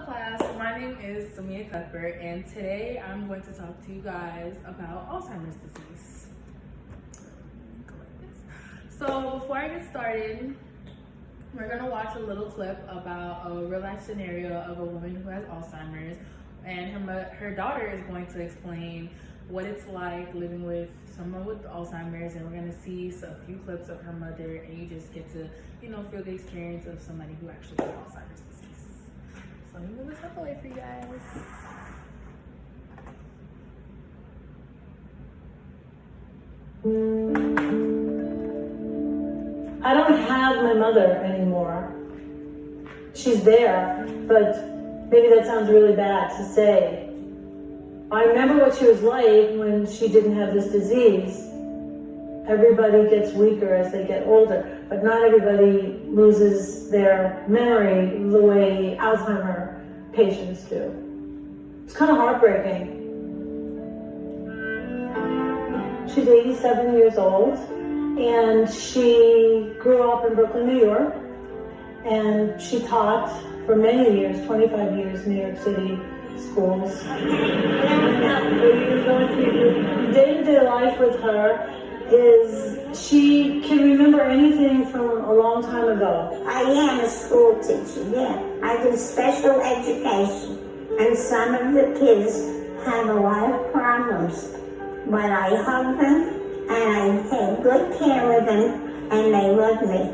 class, my name is Samia Cuthbert, and today I'm going to talk to you guys about Alzheimer's disease. So before I get started, we're going to watch a little clip about a real life scenario of a woman who has Alzheimer's, and her daughter is going to explain what it's like living with someone with Alzheimer's, and we're going to see a few clips of her mother, and you just get to, feel the experience of somebody who actually has Alzheimer's disease. So let me move this up away for you guys. I don't have my mother anymore. She's there, but maybe that sounds really bad to say. I remember what she was like when she didn't have this disease. Everybody gets weaker as they get older, but not everybody loses their memory the way Alzheimer patients do. It's kind of heartbreaking. She's 87 years old, and she grew up in Brooklyn, New York, and she taught for many years, 25 years, in New York City schools. Day-to-day life with her is she can remember anything from a long time ago. I am a school teacher, yeah. I do special education, and some of the kids have a lot of problems. But I hug them, and I take good care of them, and they love me.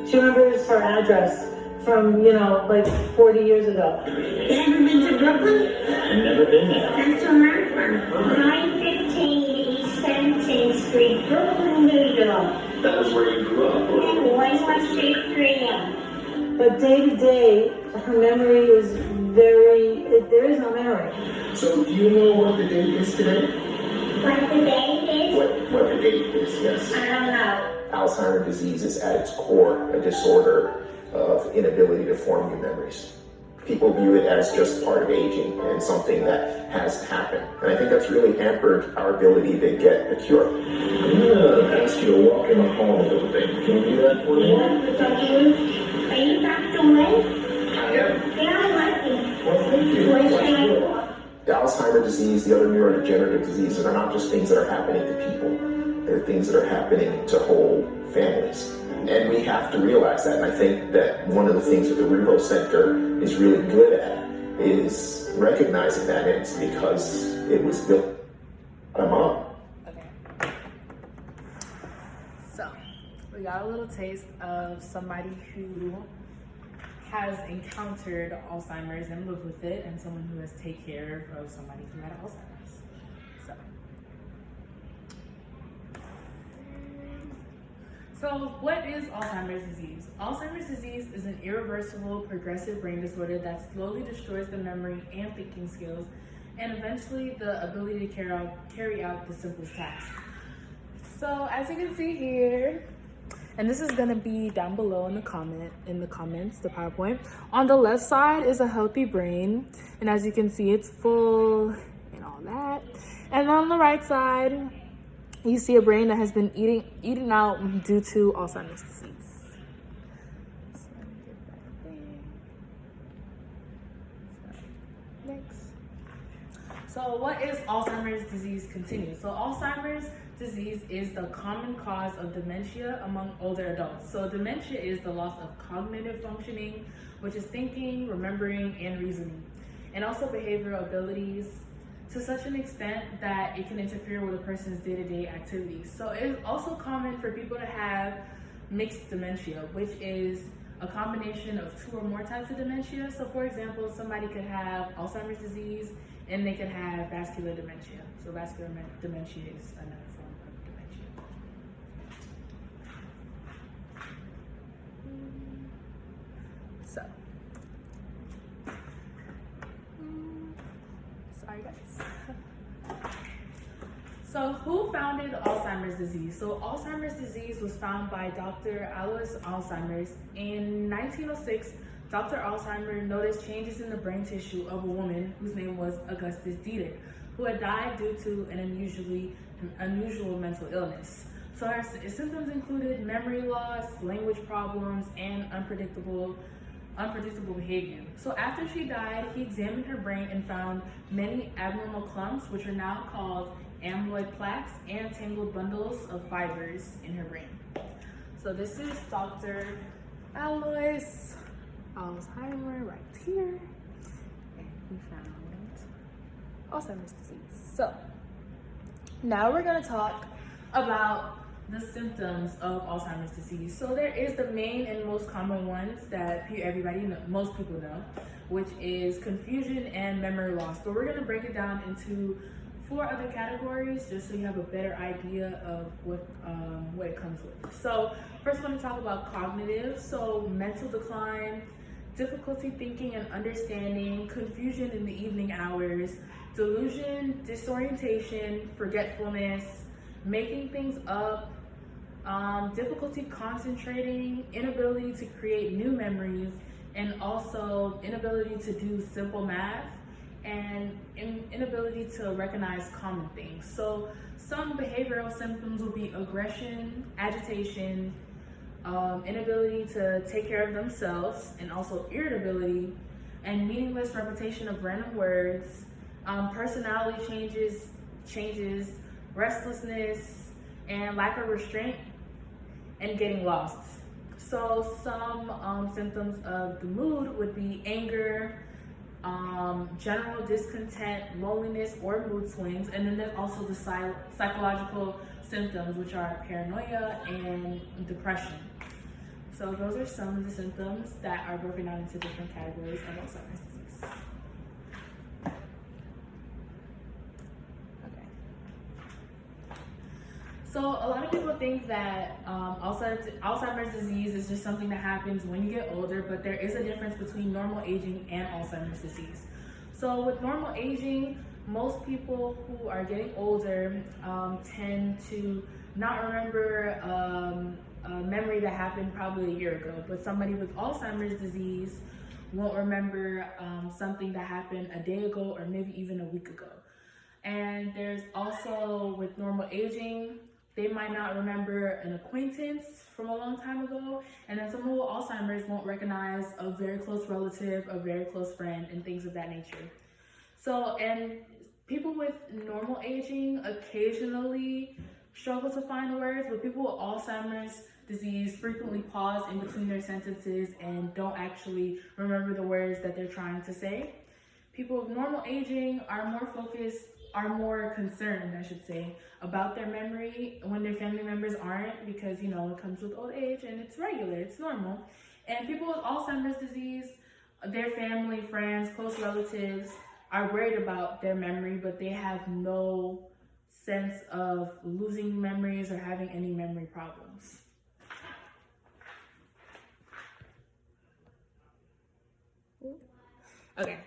She remembers her address from, like 40 years ago. You ever been to Brooklyn? I've never been there. That's where I'm from. 915 East 17th Street, Brooklyn, New York. That was where you grew up? Or? 11630. But day to day, her memory is there is no memory. So do you know what the date is today? What the date is? What the date is, yes. I don't know. Alzheimer's disease is at its core a disorder of inability to form new memories. People view it as just part of aging and something that has happened. And I think that's really hampered our ability to get a cure. I'm going to ask you to walk in the hall a little bit. Can you do that for me? Are you Dr. Wayne? I am. Yeah, I like you. Well, thank you. Where's your The Alzheimer's disease, the other neurodegenerative diseases are not just things that are happening to people. They're things that are happening to whole families. And we have to realize that. And I think that one of the things that the Revo Center is really good at is recognizing that. And it's because it was built by a mom. Okay. So, we got a little taste of somebody who has encountered Alzheimer's and lived with it, and someone who has taken care of somebody who had Alzheimer's. So what is Alzheimer's disease? Alzheimer's disease is an irreversible, progressive brain disorder that slowly destroys the memory and thinking skills, and eventually the ability to carry out the simplest tasks. So as you can see here, and this is gonna be down below in the comments, the PowerPoint. On the left side is a healthy brain, and as you can see, it's full and all that. And on the right side, you see a brain that has been eaten out due to Alzheimer's disease. So let me get back there. Next. So what is Alzheimer's disease continues? So Alzheimer's disease is the common cause of dementia among older adults. So dementia is the loss of cognitive functioning, which is thinking, remembering, and reasoning, and also behavioral abilities, to such an extent that it can interfere with a person's day-to-day activities. So it's also common for people to have mixed dementia, which is a combination of two or more types of dementia. So for example, somebody could have Alzheimer's disease and they could have vascular dementia. So vascular dementia is another form of dementia. Sorry guys. So who founded Alzheimer's disease? So Alzheimer's disease was found by Dr. Alois Alzheimer's. In 1906, Dr. Alzheimer noticed changes in the brain tissue of a woman whose name was Augustus Dieter, who had died due to an unusual mental illness. So her symptoms included memory loss, language problems, and unpredictable unpredictable behavior. So after she died, he examined her brain and found many abnormal clumps, which are now called amyloid plaques, and tangled bundles of fibers in her brain. So this is Dr. Alois Alzheimer right here, and he found Alzheimer's disease. So now we're going to talk about the symptoms of Alzheimer's disease. So there is the main and most common ones that most people know, which is confusion and memory loss. But we're going to break it down into 4 other categories just so you have a better idea of what it comes with. So first, we're going to talk about cognitive. So mental decline, difficulty thinking and understanding, confusion in the evening hours, delusion, disorientation, forgetfulness, making things up, difficulty concentrating, inability to create new memories, and also inability to do simple math, and inability to recognize common things. So some behavioral symptoms will be aggression, agitation, inability to take care of themselves, and also irritability, and meaningless repetition of random words, personality changes, restlessness, and lack of restraint, and getting lost. So some symptoms of the mood would be anger, general discontent, loneliness, or mood swings. And then there's also the psychological symptoms, which are paranoia and depression. So those are some of the symptoms that are broken down into different categories of Alzheimer's disease. So a lot of people think that Alzheimer's disease is just something that happens when you get older, but there is a difference between normal aging and Alzheimer's disease. So with normal aging, most people who are getting older tend to not remember a memory that happened probably a year ago, but somebody with Alzheimer's disease won't remember something that happened a day ago or maybe even a week ago. And there's also, with normal aging, they might not remember an acquaintance from a long time ago, and then someone with Alzheimer's won't recognize a very close relative, a very close friend, and things of that nature. So, and people with normal aging occasionally struggle to find words, but people with Alzheimer's disease frequently pause in between their sentences and don't actually remember the words that they're trying to say. People with normal aging are more concerned, I should say, about their memory when their family members aren't, because, you know, it comes with old age and it's regular, it's normal. And people with Alzheimer's disease, their family, friends, close relatives are worried about their memory, but they have no sense of losing memories or having any memory problems. Okay.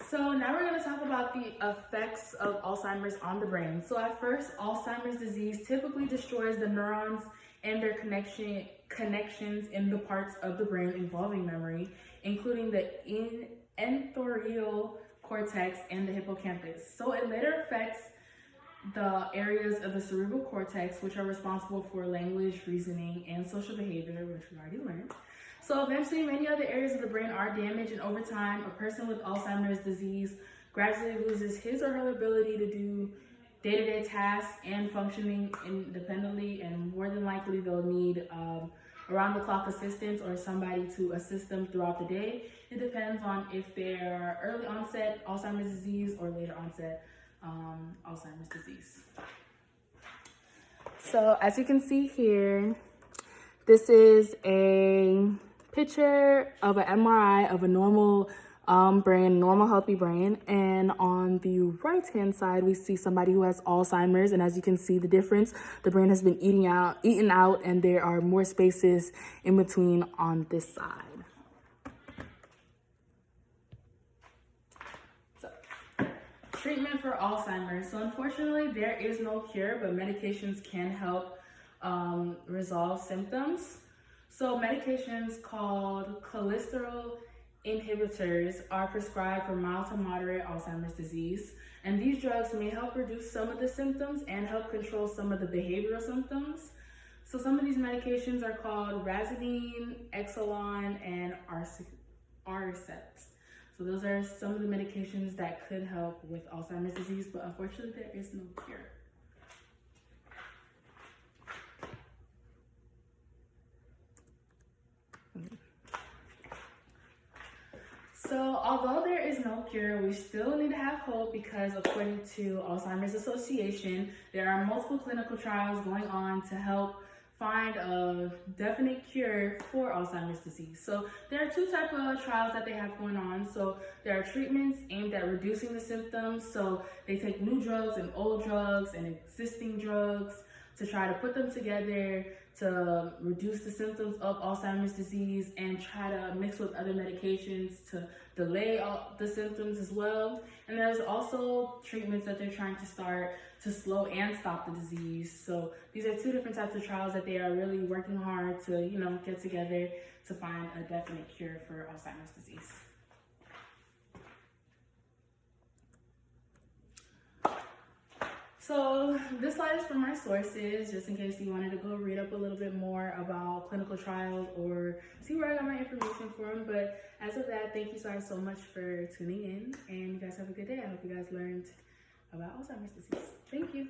So now we're going to talk about the effects of Alzheimer's on the brain. So at first, Alzheimer's disease typically destroys the neurons and their connections in the parts of the brain involving memory, including the entorhinal cortex and the hippocampus. So it later affects the areas of the cerebral cortex, which are responsible for language, reasoning, and social behavior, which we already learned. So eventually, many other areas of the brain are damaged, and over time, a person with Alzheimer's disease gradually loses his or her ability to do day-to-day tasks and functioning independently, and more than likely they'll need around-the-clock assistance or somebody to assist them throughout the day. It depends on if they're early onset Alzheimer's disease or later onset Alzheimer's disease. So as you can see here, this is a picture of an MRI of a normal brain, normal healthy brain, and on the right hand side we see somebody who has Alzheimer's, and as you can see the difference, the brain has been eaten out and there are more spaces in between on this side. So, treatment for Alzheimer's. So unfortunately there is no cure, but medications can help resolve symptoms. So medications called cholesterol inhibitors are prescribed for mild to moderate Alzheimer's disease, and these drugs may help reduce some of the symptoms and help control some of the behavioral symptoms. So some of these medications are called Razidine, Exelon, and Aricept. So those are some of the medications that could help with Alzheimer's disease, but unfortunately there is no cure. So although there is no cure, we still need to have hope because according to Alzheimer's Association, there are multiple clinical trials going on to help find a definite cure for Alzheimer's disease. So there are two types of trials that they have going on. So there are treatments aimed at reducing the symptoms. So they take new drugs and old drugs and existing drugs to try to put them together to reduce the symptoms of Alzheimer's disease and try to mix with other medications to delay the symptoms as well. And there's also treatments that they're trying to start to slow and stop the disease. So these are two different types of trials that they are really working hard to, get together to find a definite cure for Alzheimer's disease. So this slide is from my sources, just in case you wanted to go read up a little bit more about clinical trials or see where I got my information from. But as of that, thank you guys so much for tuning in, and you guys have a good day. I hope you guys learned about Alzheimer's disease. Thank you.